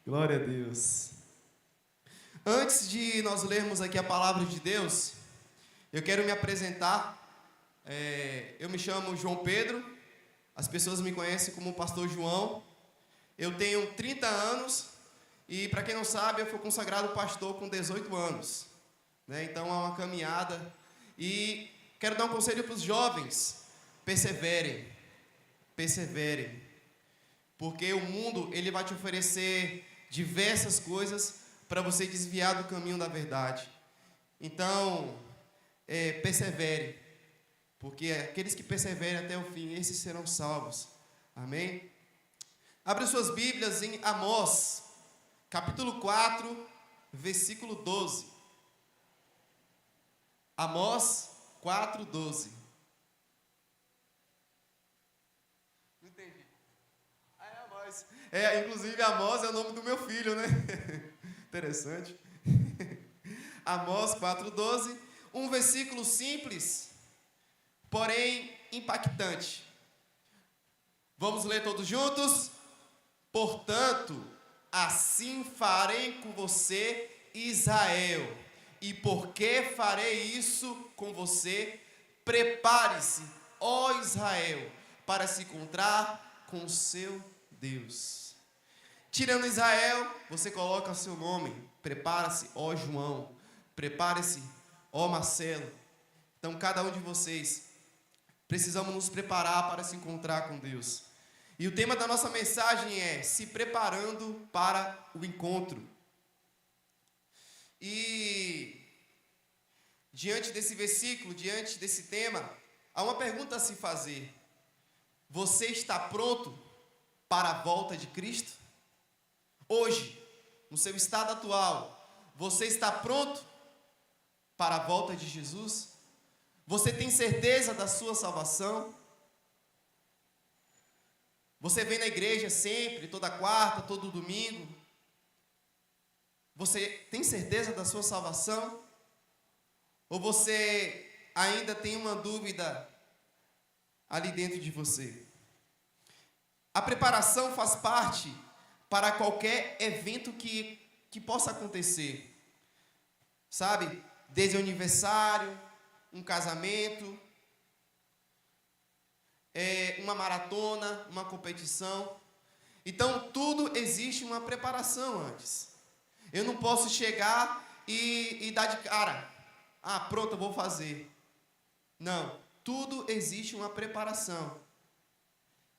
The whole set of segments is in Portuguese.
Glória a Deus. Antes de nós lermos aqui a palavra de Deus, eu quero me apresentar. Eu me chamo João Pedro, as pessoas me conhecem como Pastor João. Eu tenho 30 anos e, para quem não sabe, eu fui consagrado pastor com 18 anos. Então é uma caminhada e quero dar um conselho para os jovens: perseverem, porque o mundo ele vai te oferecer diversas coisas para você desviar do caminho da verdade. Então, persevere, porque aqueles que perseverem até o fim, esses serão salvos. Amém? Abre suas Bíblias em Amós, capítulo 4, versículo 12. Amós 4, 12. Não entendi. Amós. Inclusive Amós é o nome do meu filho, né? Interessante. Amós 4, 12. Um versículo simples, porém impactante. Vamos ler todos juntos? Portanto, assim farei com você, Israel. E porque farei isso com você, prepare-se, ó Israel, para se encontrar com o seu Deus. Tirando Israel, você coloca o seu nome. Prepara-se, ó João. Prepare-se, ó Marcelo. Então, cada um de vocês, precisamos nos preparar para se encontrar com Deus. E o tema da nossa mensagem é se preparando para o encontro. E diante desse versículo, diante desse tema, há uma pergunta a se fazer: você está pronto para a volta de Cristo? Hoje, no seu estado atual, você está pronto para a volta de Jesus? Você tem certeza da sua salvação? Você vem na igreja sempre, toda quarta, todo domingo? Você tem certeza da sua salvação? Ou você ainda tem uma dúvida ali dentro de você? A preparação faz parte para qualquer evento que possa acontecer. Sabe? Desde o aniversário, um casamento, uma maratona, uma competição. Então, tudo existe uma preparação antes. Eu não posso chegar e dar de cara: pronto, eu vou fazer. Não, tudo existe uma preparação.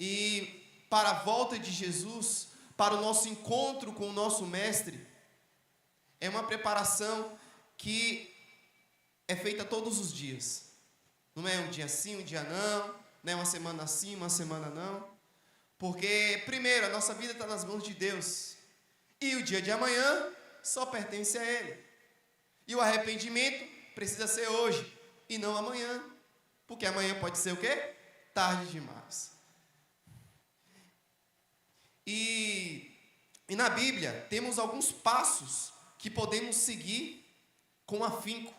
E para a volta de Jesus, para o nosso encontro com o nosso Mestre, é uma preparação que é feita todos os dias. Não é um dia sim, um dia não. Não é uma semana sim, uma semana não. Porque, primeiro, a nossa vida está nas mãos de Deus. E o dia de amanhã só pertence a Ele. E o arrependimento precisa ser hoje e não amanhã. Porque amanhã pode ser o quê? Tarde demais. E na Bíblia temos alguns passos que podemos seguir com afinco,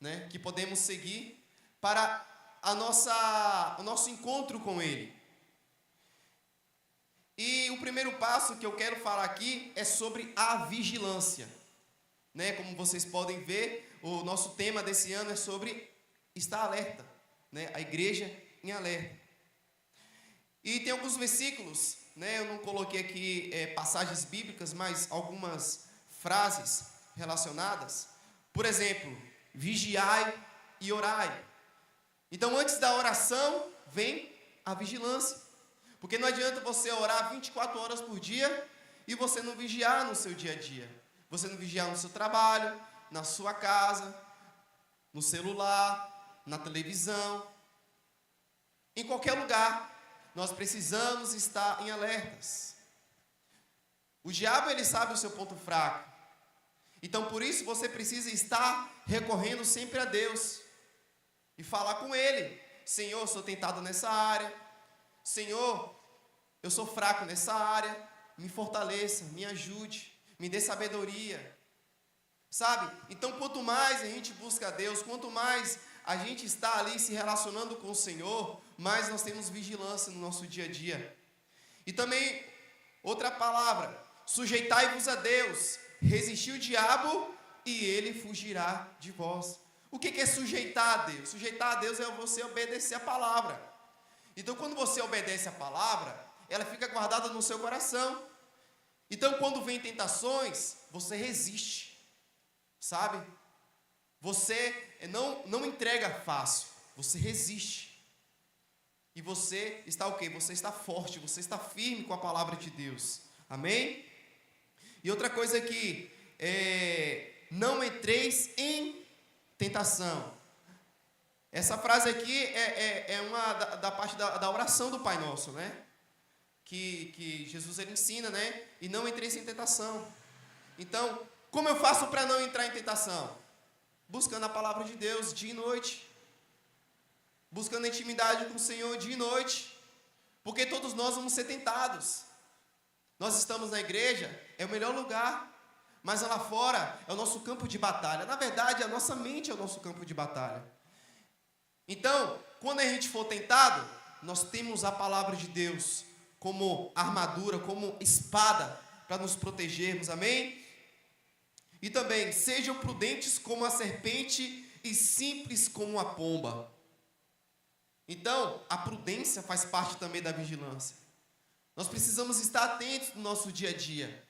né? Que podemos seguir para o nosso encontro com Ele. E o primeiro passo que eu quero falar aqui é sobre a vigilância, né? Como vocês podem ver, o nosso tema desse ano é sobre estar alerta, né? A igreja em alerta. E tem alguns versículos, né? Eu não coloquei aqui passagens bíblicas, mas algumas frases relacionadas. Por exemplo, vigiai e orai. Então, antes da oração, vem a vigilância. Porque não adianta você orar 24 horas por dia e você não vigiar no seu dia a dia. Você não vigiar no seu trabalho, na sua casa, no celular, na televisão. Em qualquer lugar, nós precisamos estar em alertas. O diabo, ele sabe o seu ponto fraco. Então, por isso, você precisa estar recorrendo sempre a Deus. E falar com Ele: Senhor, eu sou tentado nessa área. Senhor, eu sou fraco nessa área. Me fortaleça, me ajude, me dê sabedoria. Sabe? Então, quanto mais a gente busca a Deus, quanto mais a gente está ali se relacionando com o Senhor, mais nós temos vigilância no nosso dia a dia. E também, outra palavra, Sujeitai-vos a Deus, resistiu o diabo e ele fugirá de vós. O que é sujeitar a Deus? Sujeitar a Deus é você obedecer a palavra. Então, quando você obedece a palavra, ela fica guardada no seu coração. Então, quando vem tentações, você resiste, sabe? Você não entrega fácil, você resiste. E você está o quê? Você está forte, você está firme com a palavra de Deus. Amém? E outra coisa que não entreis em tentação. Essa frase aqui é uma da parte da oração do Pai Nosso, né? Que Jesus ele ensina, né? E não entreis em tentação. Então, como eu faço para não entrar em tentação? Buscando a palavra de Deus dia e noite. Buscando intimidade com o Senhor dia e noite. Porque todos nós vamos ser tentados. Nós estamos na igreja, é o melhor lugar. Mas lá fora é o nosso campo de batalha. Na verdade, a nossa mente é o nosso campo de batalha. Então, quando a gente for tentado, nós temos a palavra de Deus como armadura, como espada para nos protegermos, amém? E também, sejam prudentes como a serpente e simples como a pomba. Então, a prudência faz parte também da vigilância. Nós precisamos estar atentos no nosso dia a dia.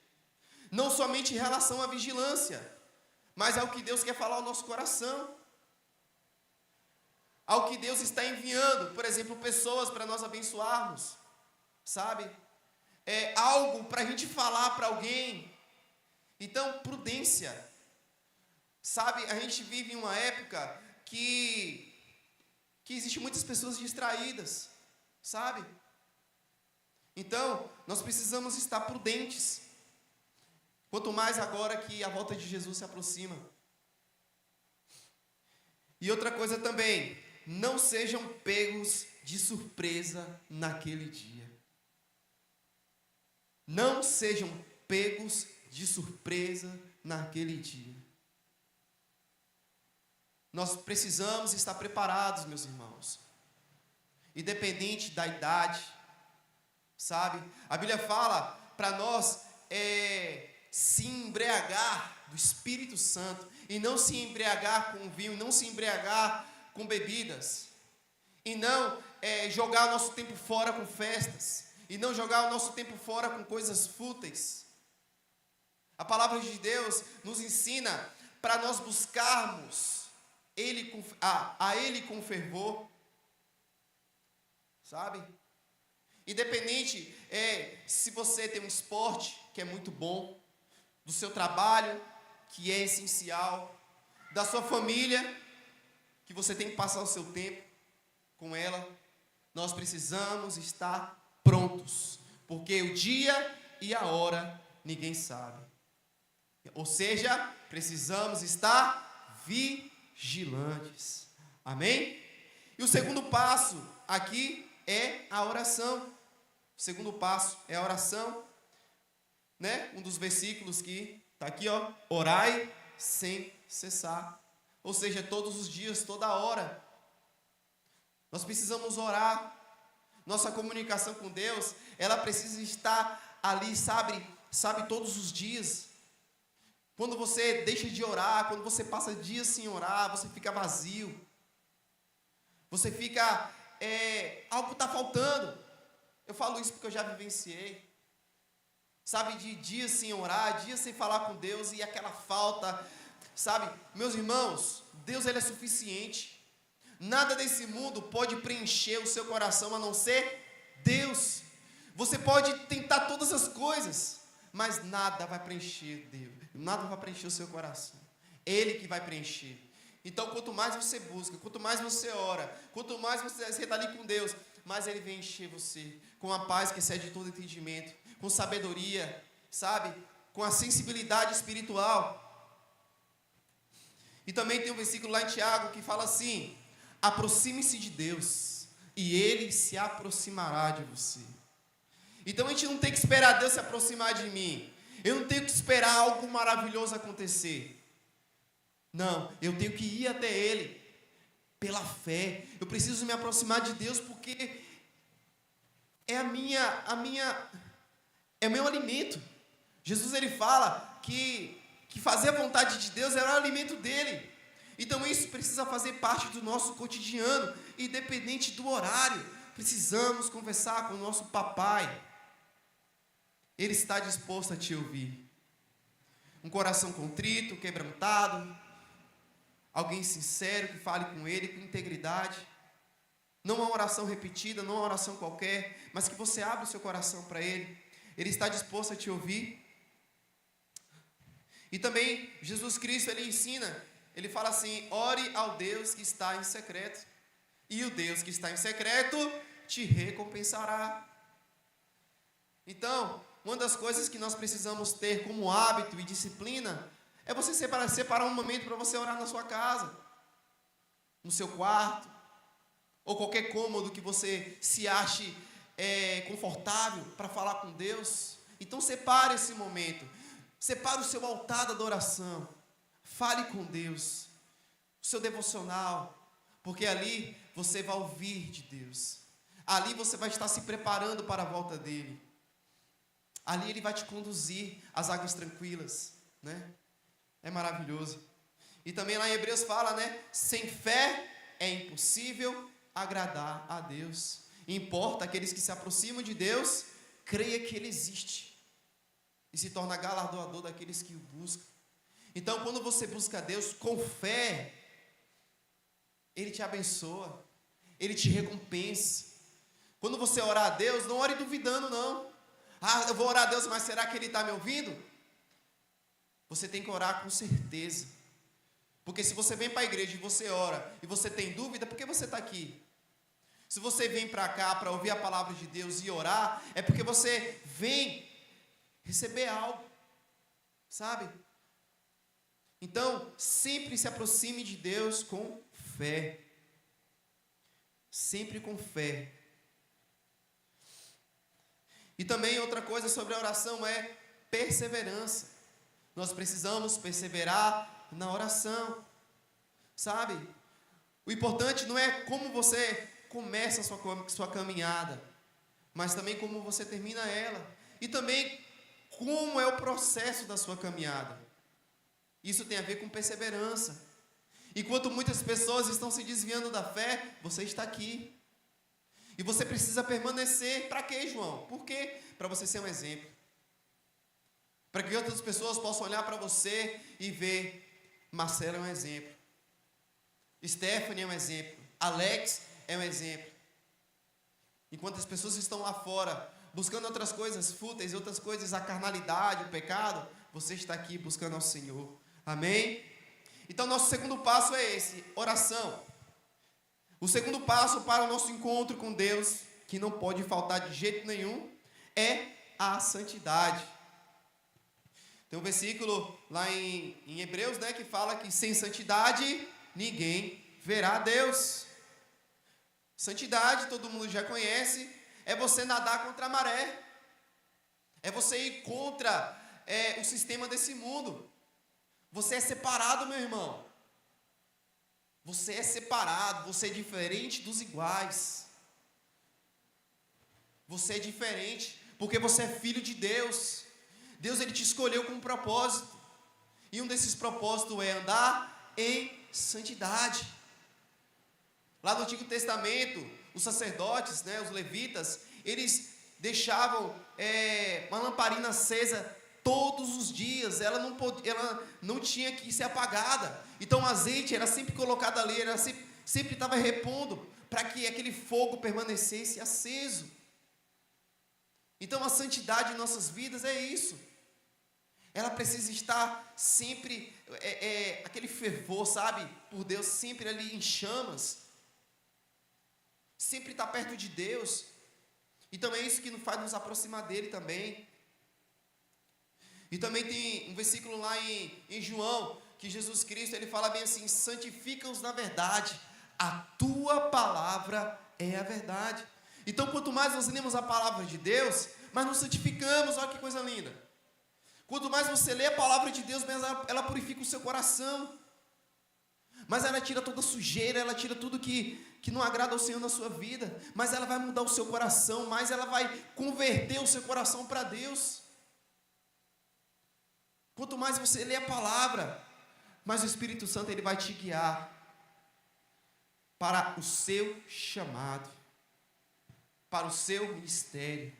Não somente em relação à vigilância, mas ao que Deus quer falar ao nosso coração. Ao que Deus está enviando, por exemplo, pessoas para nós abençoarmos, sabe? É algo para a gente falar para alguém. Então, prudência. Sabe, a gente vive em uma época que existem muitas pessoas distraídas, sabe? Então, nós precisamos estar prudentes. Quanto mais agora que a volta de Jesus se aproxima. E outra coisa também, não sejam pegos de surpresa naquele dia. Não sejam pegos de surpresa naquele dia. Nós precisamos estar preparados, meus irmãos. Independente da idade, sabe? A Bíblia fala para nós se embriagar do Espírito Santo e não se embriagar com vinho, não se embriagar com bebidas e não jogar o nosso tempo fora com festas e não jogar o nosso tempo fora com coisas fúteis. A palavra de Deus nos ensina para nós buscarmos a Ele com fervor, sabe? Independente se você tem um esporte que é muito bom, do seu trabalho, que é essencial, da sua família, que você tem que passar o seu tempo com ela, nós precisamos estar prontos, porque o dia e a hora ninguém sabe. Ou seja, precisamos estar vigilantes. Amém? E o segundo passo aqui é a oração. O segundo passo é a oração, né? Um dos versículos que está aqui, ó. Orai sem cessar. Ou seja, todos os dias, toda hora. Nós precisamos orar. Nossa comunicação com Deus, ela precisa estar ali, sabe, todos os dias. Quando você deixa de orar, quando você passa dias sem orar, você fica vazio. Você fica, algo está faltando. Eu falo isso porque eu já vivenciei. Sabe, de dias sem orar, dias sem falar com Deus e aquela falta, sabe? Meus irmãos, Deus ele é suficiente. Nada desse mundo pode preencher o seu coração a não ser Deus. Você pode tentar todas as coisas, mas nada vai preencher Deus. Nada vai preencher o seu coração. Ele que vai preencher. Então, quanto mais você busca, quanto mais você ora, quanto mais você está ali com Deus, mais Ele vem encher você com a paz que excede todo entendimento, com sabedoria, sabe? Com a sensibilidade espiritual. E também tem um versículo lá em Tiago que fala assim: aproxime-se de Deus e Ele se aproximará de você. Então a gente não tem que esperar Deus se aproximar de mim. Eu não tenho que esperar algo maravilhoso acontecer. Não, eu tenho que ir até Ele pela fé. Eu preciso me aproximar de Deus porque é o meu alimento. Jesus ele fala que fazer a vontade de Deus era o alimento dele. Então isso precisa fazer parte do nosso cotidiano, independente do horário. Precisamos conversar com o nosso papai. Ele está disposto a te ouvir. Um coração contrito, quebrantado, alguém sincero que fale com ele com integridade. Não uma oração repetida, não uma oração qualquer, mas que você abra o seu coração para ele. Ele está disposto a te ouvir. E também Jesus Cristo, ele ensina, ele fala assim: ore ao Deus que está em secreto, e o Deus que está em secreto te recompensará. Então, uma das coisas que nós precisamos ter como hábito e disciplina é você separar um momento para você orar na sua casa, no seu quarto, ou qualquer cômodo que você se ache confortável para falar com Deus. Então separe esse momento, separe o seu altar da adoração, fale com Deus, o seu devocional, porque ali você vai ouvir de Deus, ali você vai estar se preparando para a volta dele, ali ele vai te conduzir às águas tranquilas, né? É maravilhoso. E também lá em Hebreus fala, né? Sem fé é impossível agradar a Deus. Importa aqueles que se aproximam de Deus, creia que Ele existe e se torna galardoador daqueles que o buscam. Então, quando você busca Deus com fé, Ele te abençoa, Ele te recompensa. Quando você orar a Deus, não ore duvidando, não. Eu vou orar a Deus, mas será que Ele está me ouvindo? Você tem que orar com certeza. Porque se você vem para a igreja e você ora e você tem dúvida, por que você está aqui? Se você vem para cá para ouvir a palavra de Deus e orar, é porque você vem receber algo, sabe? Então, sempre se aproxime de Deus com fé. Sempre com fé. E também outra coisa sobre a oração é perseverança. Nós precisamos perseverar na oração, sabe? O importante não é como você começa a sua caminhada, mas também como você termina ela. E também como é o processo da sua caminhada. Isso tem a ver com perseverança. Enquanto muitas pessoas estão se desviando da fé, você está aqui. E você precisa permanecer. Para quê, João? Por quê? Para você ser um exemplo. Para que outras pessoas possam olhar para você e ver: Marcelo é um exemplo, Stephanie é um exemplo, Alex é um exemplo. Enquanto as pessoas estão lá fora buscando outras coisas fúteis, outras coisas, a carnalidade, o pecado, você está aqui buscando ao Senhor. Amém? Então nosso segundo passo é esse: oração. O segundo passo para o nosso encontro com Deus, que não pode faltar de jeito nenhum, é a santidade. Tem um versículo lá em Hebreus, né, que fala que sem santidade ninguém verá a Deus. Santidade, todo mundo já conhece, é você nadar contra a maré. É você ir contra o sistema desse mundo. Você é separado, meu irmão. Você é separado, você é diferente dos iguais. Você é diferente, porque você é filho de Deus. Deus, ele te escolheu com um propósito. E um desses propósitos é andar em santidade. Lá no Antigo Testamento, os sacerdotes, né, os levitas, eles deixavam uma lamparina acesa todos os dias. Ela não tinha que ser apagada. Então o azeite era sempre colocado ali, sempre estava repondo, para que aquele fogo permanecesse aceso. Então a santidade em nossas vidas é isso. Ela precisa estar sempre, aquele fervor, sabe, por Deus, sempre ali em chamas. Sempre estar perto de Deus. Então é isso que nos faz nos aproximar dele também. E também tem um versículo lá em João, que Jesus Cristo, ele fala bem assim: santifica-os na verdade, a tua palavra é a verdade. Então quanto mais nós lemos a palavra de Deus, mais nos santificamos. Olha que coisa linda. Quanto mais você lê a palavra de Deus, mais ela purifica o seu coração. Mas ela tira toda a sujeira, ela tira tudo que não agrada ao Senhor na sua vida. Mas ela vai mudar o seu coração, mais ela vai converter o seu coração para Deus. Quanto mais você lê a palavra, mais o Espírito Santo ele vai te guiar para o seu chamado, para o seu ministério,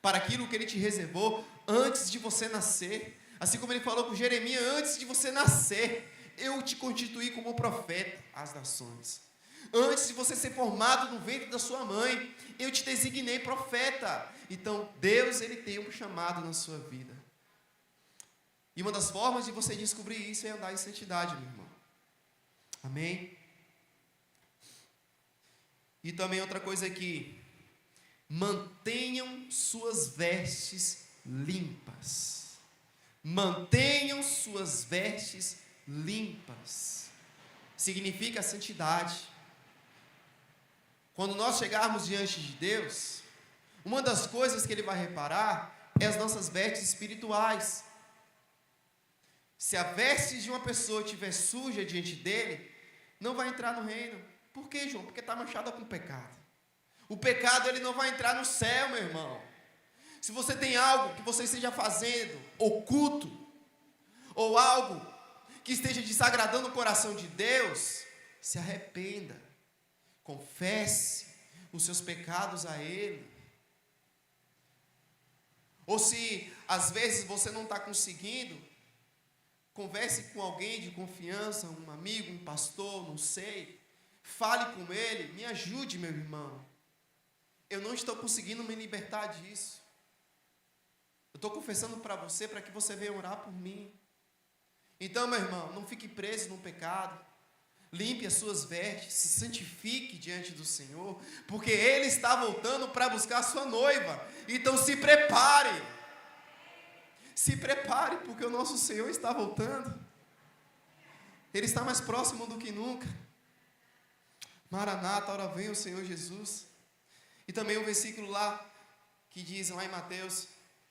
para aquilo que ele te reservou antes de você nascer. Assim como ele falou com Jeremias, antes de você nascer, eu te constituí como profeta às nações. Antes de você ser formado no ventre da sua mãe, eu te designei profeta. Então, Deus, ele tem um chamado na sua vida. E uma das formas de você descobrir isso é andar em santidade, meu irmão. Amém? E também outra coisa aqui. Mantenham suas vestes limpas. Mantenham suas vestes limpas. Significa santidade. Quando nós chegarmos diante de Deus, uma das coisas que Ele vai reparar é as nossas vestes espirituais. Se a veste de uma pessoa estiver suja diante dele, não vai entrar no reino. Por quê, João? Porque está manchada com pecado. O pecado ele não vai entrar no céu, meu irmão. Se você tem algo que você esteja fazendo oculto, ou algo que esteja desagradando o coração de Deus, se arrependa, confesse os seus pecados a Ele. Ou se às vezes você não está conseguindo, converse com alguém de confiança, um amigo, um pastor, não sei. Fale com ele, me ajude, meu irmão. Eu não estou conseguindo me libertar disso. Eu estou confessando para você, para que você venha orar por mim. Então, meu irmão, não fique preso no pecado. Limpe as suas vestes, se santifique diante do Senhor, porque Ele está voltando para buscar a sua noiva. Então se prepare. Se prepare, porque o nosso Senhor está voltando. Ele está mais próximo do que nunca. Maranata, ora vem o Senhor Jesus. E também um versículo lá, que diz lá em Mateus: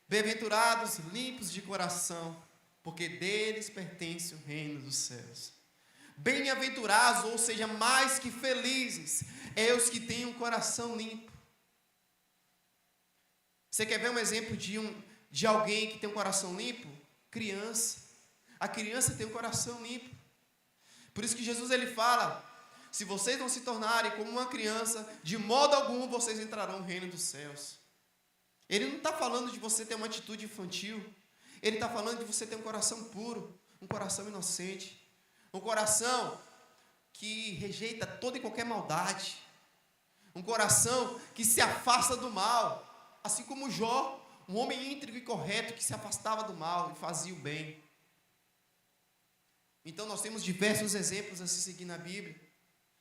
bem-aventurados, limpos de coração, porque deles pertence o reino dos céus. Bem-aventurados, ou seja, mais que felizes, é os que têm um coração limpo. Você quer ver um exemplo de alguém que tem um coração limpo? Criança. A criança tem um coração limpo. Por isso que Jesus ele fala: se vocês não se tornarem como uma criança, de modo algum vocês entrarão no reino dos céus. Ele não está falando de você ter uma atitude infantil. Ele está falando de você ter um coração puro, um coração inocente, um coração que rejeita toda e qualquer maldade, um coração que se afasta do mal, assim como Jó, um homem íntegro e correto que se afastava do mal e fazia o bem. Então nós temos diversos exemplos a se seguir na Bíblia.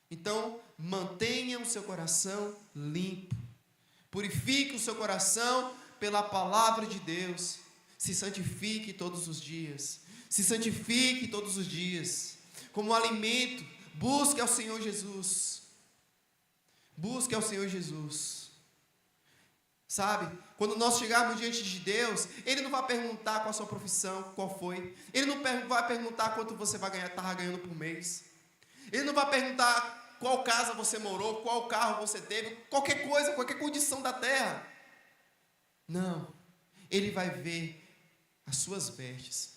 Então mantenha o seu coração limpo, purifique o seu coração pela palavra de Deus, se santifique todos os dias, se santifique todos os dias, como alimento, busque ao Senhor Jesus, busque ao Senhor Jesus. Sabe, quando nós chegarmos diante de Deus, Ele não vai perguntar qual a sua profissão, qual foi. Ele não vai perguntar quanto você vai ganhar, estava ganhando por mês. Ele não vai perguntar qual casa você morou, qual carro você teve, qualquer coisa, qualquer condição da terra. Não, Ele vai ver as suas vestes,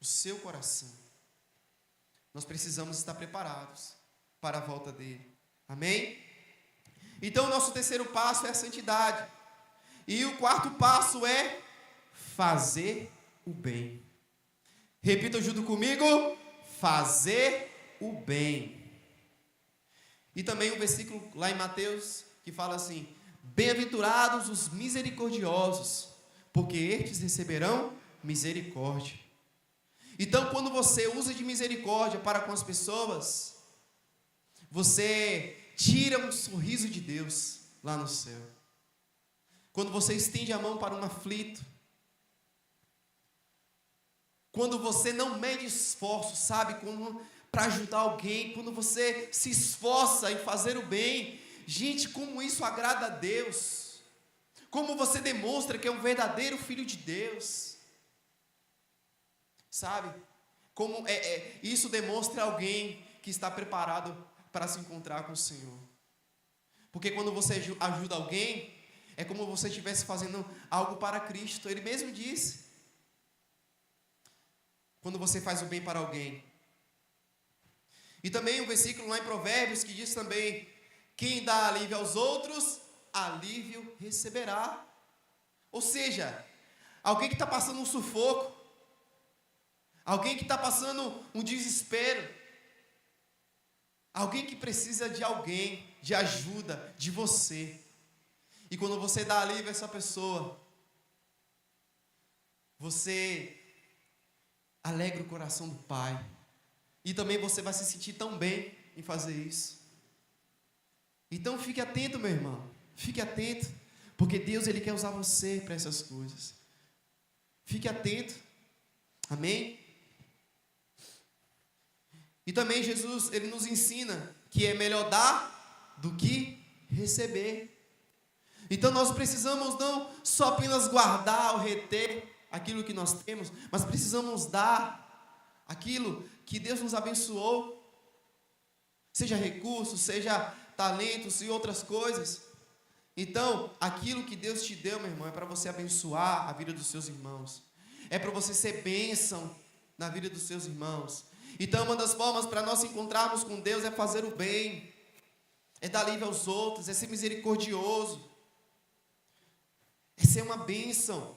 o seu coração. Nós precisamos estar preparados para a volta dEle. Amém? Então o nosso terceiro passo é a santidade. E o quarto passo é fazer o bem. Repita junto comigo: fazer o bem. E também um versículo lá em Mateus que fala assim: bem-aventurados os misericordiosos, porque estes receberão misericórdia. Então, quando você usa de misericórdia para com as pessoas, você tira um sorriso de Deus lá no céu. Quando você estende a mão para um aflito, quando você não mede esforço, sabe, para ajudar alguém, quando você se esforça em fazer o bem, gente, como isso agrada a Deus, como você demonstra que é um verdadeiro filho de Deus, sabe, como isso demonstra alguém que está preparado para se encontrar com o Senhor, porque quando você ajuda alguém, é como se você estivesse fazendo algo para Cristo. Ele mesmo disse: quando você faz o bem para alguém. E também um versículo lá em Provérbios que diz também: quem dá alívio aos outros, alívio receberá. Ou seja, alguém que está passando um sufoco, alguém que está passando um desespero, alguém que precisa de alguém, de ajuda, de você. E quando você dá alívio a essa pessoa, você alegra o coração do Pai. E também você vai se sentir tão bem em fazer isso. Então fique atento, meu irmão. Fique atento. Porque Deus, Ele quer usar você para essas coisas. Fique atento. Amém? E também Jesus, Ele nos ensina que é melhor dar do que receber. Então nós precisamos não só apenas guardar ou reter aquilo que nós temos, mas precisamos dar aquilo que Deus nos abençoou, seja recursos, seja talentos e outras coisas. Então, aquilo que Deus te deu, meu irmão, é para você abençoar a vida dos seus irmãos, é para você ser bênção na vida dos seus irmãos. Então, uma das formas para nós encontrarmos com Deus é fazer o bem, é dar alívio aos outros, é ser misericordioso, é ser uma bênção.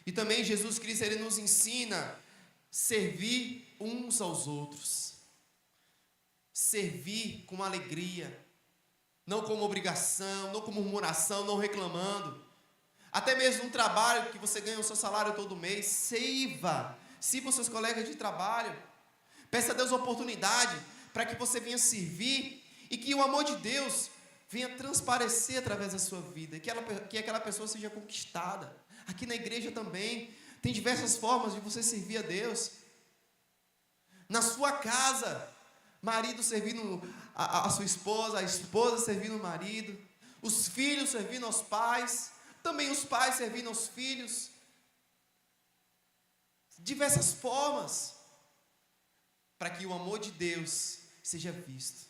E também Jesus Cristo, Ele nos ensina a servir uns aos outros. Servir com alegria. Não como obrigação, não como murmuração, não reclamando. Até mesmo no trabalho que você ganha o seu salário todo mês, sirva os seus colegas de trabalho. Peça a Deus oportunidade para que você venha servir e que o amor de Deus venha transparecer através da sua vida. Que aquela pessoa seja conquistada. Aqui na igreja também tem diversas formas de você servir a Deus. Na sua casa, marido servindo a sua esposa, a esposa servindo o marido, os filhos servindo aos pais, também os pais servindo aos filhos. Diversas formas para que o amor de Deus seja visto.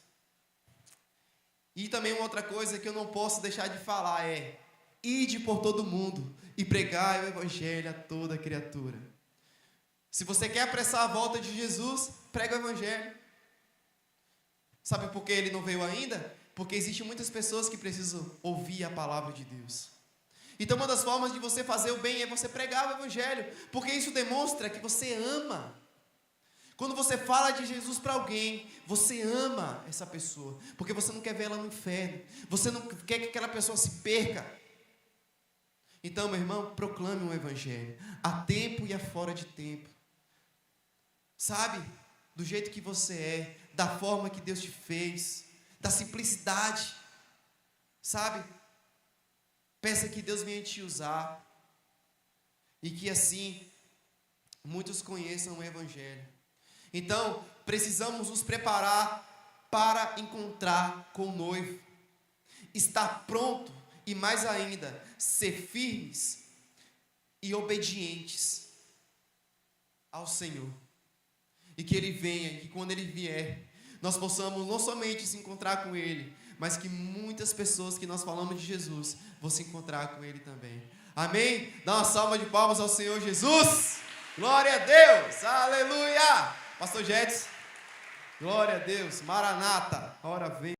E também uma outra coisa que eu não posso deixar de falar é: ide por todo mundo e pregai o evangelho a toda criatura. Se você quer apressar a volta de Jesus, prega o evangelho. Sabe por que ele não veio ainda? Porque existem muitas pessoas que precisam ouvir a palavra de Deus. Então uma das formas de você fazer o bem é você pregar o evangelho, porque isso demonstra que você ama. Quando você fala de Jesus para alguém, você ama essa pessoa, porque você não quer ver ela no inferno, você não quer que aquela pessoa se perca. Então, meu irmão, proclame um evangelho, a tempo e a fora de tempo. Sabe, do jeito que você é, da forma que Deus te fez, da simplicidade, sabe? Peça que Deus venha te usar e que assim muitos conheçam o evangelho. Então, precisamos nos preparar para encontrar com o noivo, estar pronto e mais ainda, ser firmes e obedientes ao Senhor. E que Ele venha, e que quando Ele vier, nós possamos não somente se encontrar com Ele, mas que muitas pessoas que nós falamos de Jesus vão se encontrar com Ele também. Amém? Dá uma salva de palmas ao Senhor Jesus. Glória a Deus. Aleluia. Pastor Jetson. Glória a Deus. Maranata. Ora vem.